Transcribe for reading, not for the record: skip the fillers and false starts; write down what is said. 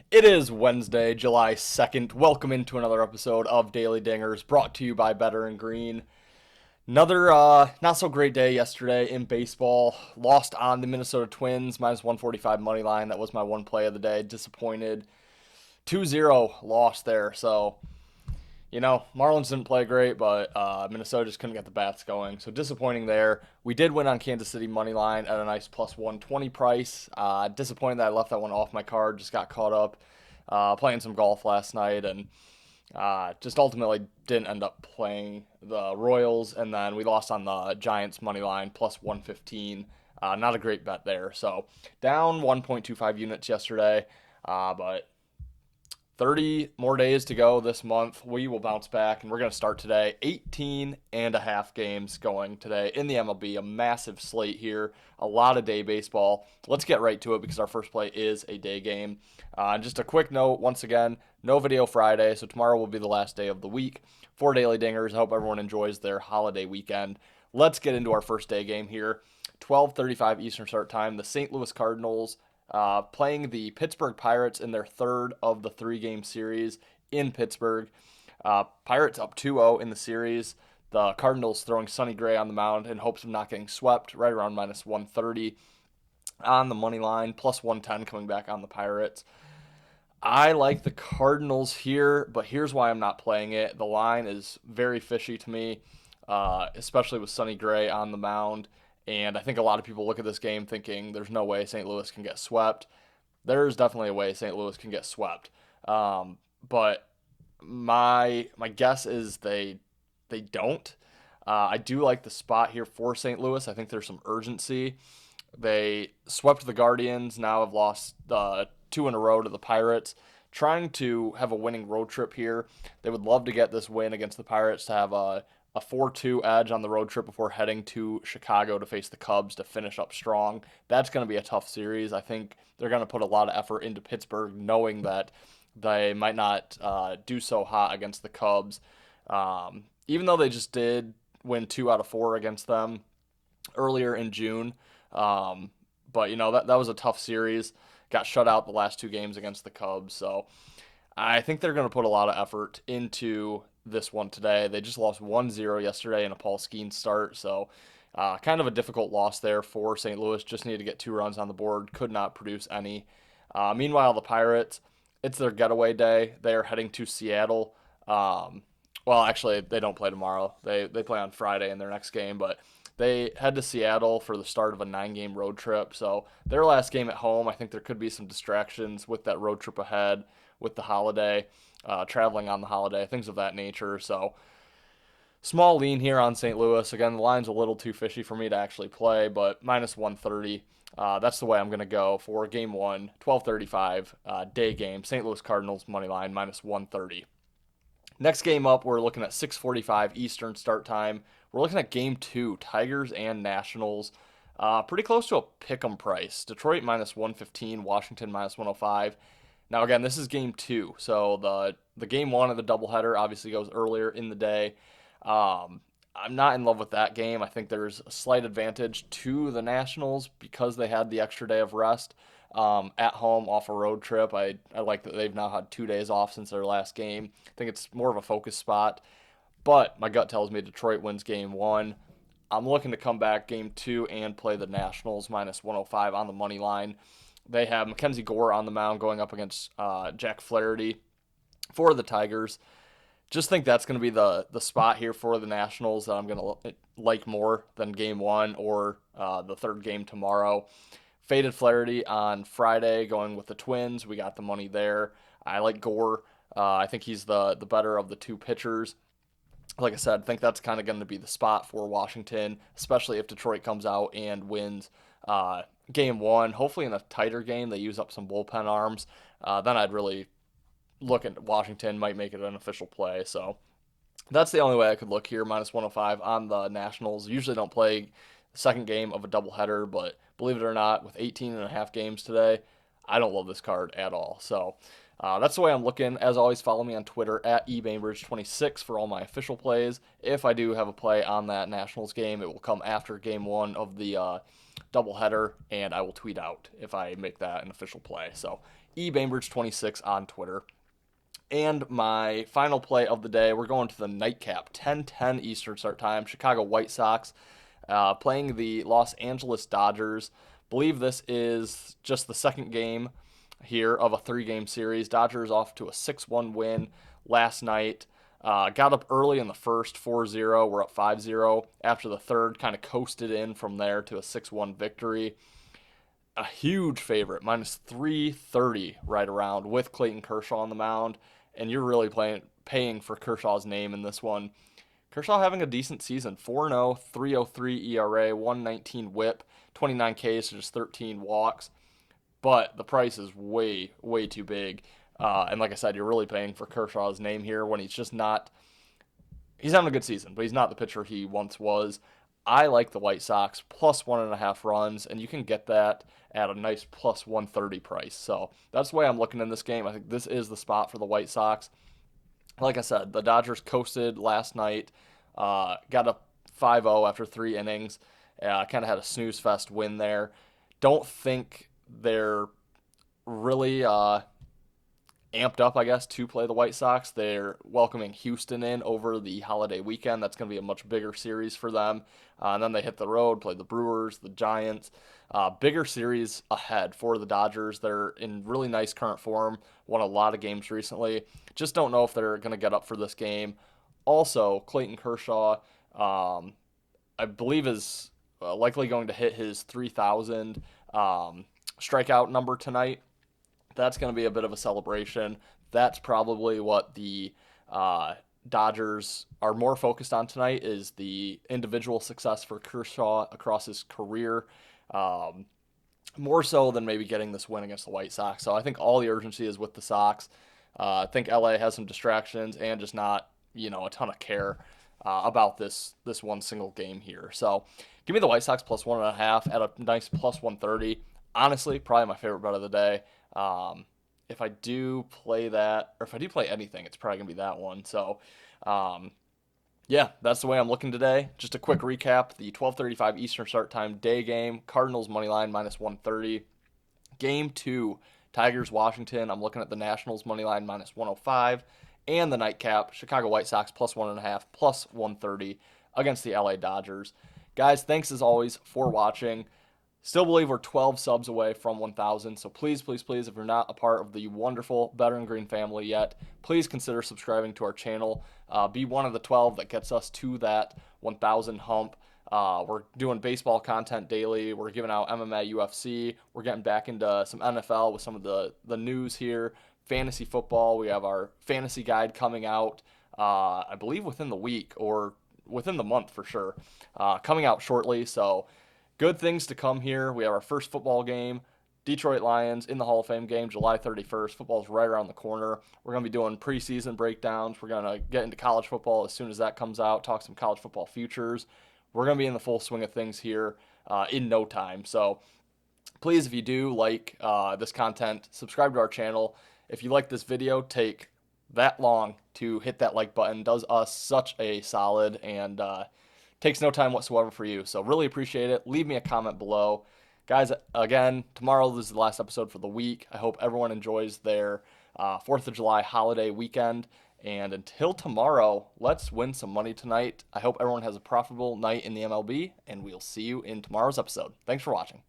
It is Wednesday, July 2nd. Welcome into another episode of Daily Dingers brought to you by Better and Green. Another not so great day yesterday in baseball. Lost on the Minnesota Twins, minus 145 money line. That was my one play of the day. Disappointed. 2-0 loss there. So, Marlins didn't play great, but Minnesota just couldn't get the bats going. So disappointing there. We did win on Kansas City money line at a nice plus 120 price. Disappointed that I left that one off my card. Just got caught up playing some golf last night and just ultimately didn't end up playing the Royals. And then we lost on the Giants money line plus 115. Not a great bet there. So down 1.25 units yesterday, but 30 more days to go this month. We will bounce back, and we're going to start today. 18 and a half games going today in the MLB. A massive slate here. A lot of day baseball. Let's get right to it because our first play is a day game. Just a quick note, once again, no video Friday, so tomorrow will be the last day of the week for Daily Dingers. I hope everyone enjoys their holiday weekend. Let's get into our first day game here. 12:35 Eastern start time. The St. Louis Cardinals playing the Pittsburgh Pirates in their third of the three-game series in Pittsburgh. Pirates up 2-0 in the series. The Cardinals throwing Sonny Gray on the mound in hopes of not getting swept, right around minus 130 on the money line, plus 110 coming back on the Pirates. I like the Cardinals here, but here's why I'm not playing it. The line is very fishy to me, especially with Sonny Gray on the mound. And I think a lot of people look at this game thinking there's no way St. Louis can get swept. There's definitely a way St. Louis can get swept. But my guess is they don't. I do like the spot here for St. Louis. I think there's some urgency. They swept the Guardians, now have lost two in a row to the Pirates. Trying to have a winning road trip here. They would love to get this win against the Pirates to have a 4-2 edge on the road trip before heading to Chicago to face the Cubs to finish up strong. That's going to be a tough series. I think they're going to put a lot of effort into Pittsburgh, knowing that they might not do so hot against the Cubs. Even though they just did win 2 out of 4 against them earlier in June. But, that was a tough series. Got shut out the last 2 games against the Cubs. So I think they're going to put a lot of effort into this one today. They just lost 1-0 yesterday in a Paul Skeens start, so kind of a difficult loss there for St. Louis. Just needed to get 2 runs on the board, could not produce any. Meanwhile, the Pirates, it's their getaway day. They are heading to Seattle. Well, actually, they don't play tomorrow. They play on Friday in their next game, but they head to Seattle for the start of a 9-game road trip. So their last game at home, I think there could be some distractions with that road trip ahead, with the holiday, traveling on the holiday, things of that nature. So small lean here on St. Louis. Again, the line's a little too fishy for me to actually play, but minus 130. That's the way I'm going to go for game 1, 12:35 day game. St. Louis Cardinals money line minus 130. Next game up, we're looking at 6:45 Eastern start time. We're looking at game 2, Tigers and Nationals. Pretty close to a pick'em price. Detroit minus 115, Washington minus 105. Now, again, this is game 2, so the game 1 of the doubleheader obviously goes earlier in the day. I'm not in love with that game. I think there's a slight advantage to the Nationals because they had the extra day of rest at home off a road trip. I like that they've now had 2 days off since their last game. I think it's more of a focus spot, but my gut tells me Detroit wins game 1. I'm looking to come back game 2 and play the Nationals minus 105 on the money line. They have Mackenzie Gore on the mound going up against Jack Flaherty for the Tigers. Just think that's going to be the spot here for the Nationals that I'm going to like more than game 1 or the third game tomorrow. Faded Flaherty on Friday going with the Twins. We got the money there. I like Gore. I think he's the better of the 2 pitchers. Like I said, I think that's kind of going to be the spot for Washington, especially if Detroit comes out and wins game 1. Hopefully in a tighter game, they use up some bullpen arms. Then I'd really look at Washington, might make it an official play. So that's the only way I could look here, minus 105 on the Nationals. Usually don't play the second game of a doubleheader, but believe it or not, with 18 and a half games today, I don't love this card at all. So that's the way I'm looking. As always, follow me on Twitter at eBainbridge26 for all my official plays. If I do have a play on that Nationals game, it will come after game 1 of the doubleheader, and I will tweet out if I make that an official play. So eBainbridge26 on Twitter. And my final play of the day, we're going to the nightcap, 10:10 Eastern start time. Chicago White Sox playing the Los Angeles Dodgers. Believe this is just the second game here of a three-game series. Dodgers off to a 6-1 win last night. Got up early in the first, 4-0. We're up 5-0. After the third, kind of coasted in from there to a 6-1 victory. A huge favorite, minus 330 right around with Clayton Kershaw on the mound. And you're really paying for Kershaw's name in this one. Kershaw having a decent season, 4-0, 3.03 ERA, 119 WHIP, 29 Ks, so just 13 walks. But the price is way, way too big. And like I said, you're really paying for Kershaw's name here when he's just not. He's having a good season, but he's not the pitcher he once was. I like the White Sox plus 1.5 runs, and you can get that at a nice plus 130 price. So that's the way I'm looking in this game. I think this is the spot for the White Sox. Like I said, the Dodgers coasted last night, got up 5-0 after 3 innings, kind of had a snooze fest win there. Don't think they're really amped up, I guess, to play the White Sox. They're welcoming Houston in over the holiday weekend. That's going to be a much bigger series for them. And then they hit the road, play the Brewers, the Giants. Bigger series ahead for the Dodgers. They're in really nice current form, won a lot of games recently. Just don't know if they're going to get up for this game. Also, Clayton Kershaw, I believe, is likely going to hit his 3,000 strikeout number tonight. That's going to be a bit of a celebration. That's probably what the Dodgers are more focused on tonight, is the individual success for Kershaw across his career, more so than maybe getting this win against the White Sox. So I think all the urgency is with the Sox. I think LA has some distractions and just not, a ton of care about this one single game here. So give me the White Sox plus 1.5 at a nice plus 130. Honestly, probably my favorite bet of the day. If I do play that, or if I do play anything, it's probably going to be that one. So, yeah, that's the way I'm looking today. Just a quick recap. The 12:35 Eastern start time day game, Cardinals money line minus 130. Game 2, Tigers-Washington. I'm looking at the Nationals money line minus 105. And the nightcap, Chicago White Sox plus 1.5, plus 130 against the LA Dodgers. Guys, thanks as always for watching. Still believe we're 12 subs away from 1,000, so please, please, please, if you're not a part of the wonderful Better and Green family yet, please consider subscribing to our channel. Be one of the 12 that gets us to that 1,000 hump. We're doing baseball content daily. We're giving out MMA, UFC. We're getting back into some NFL with some of the news here. Fantasy football. We have our fantasy guide coming out, I believe, within the week or within the month for sure. Coming out shortly, so good things to come here. We have our first football game, Detroit Lions in the Hall of Fame game, July 31st. Football's right around the corner. We're going to be doing preseason breakdowns. We're going to get into college football as soon as that comes out, talk some college football futures. We're going to be in the full swing of things here in no time. So please, if you do like this content, subscribe to our channel. If you like this video, take that long to hit that like button. Does us such a solid and takes no time whatsoever for you. So really appreciate it. Leave me a comment below. Guys, again, tomorrow is the last episode for the week. I hope everyone enjoys their 4th of July holiday weekend. And until tomorrow, let's win some money tonight. I hope everyone has a profitable night in the MLB, and we'll see you in tomorrow's episode. Thanks for watching.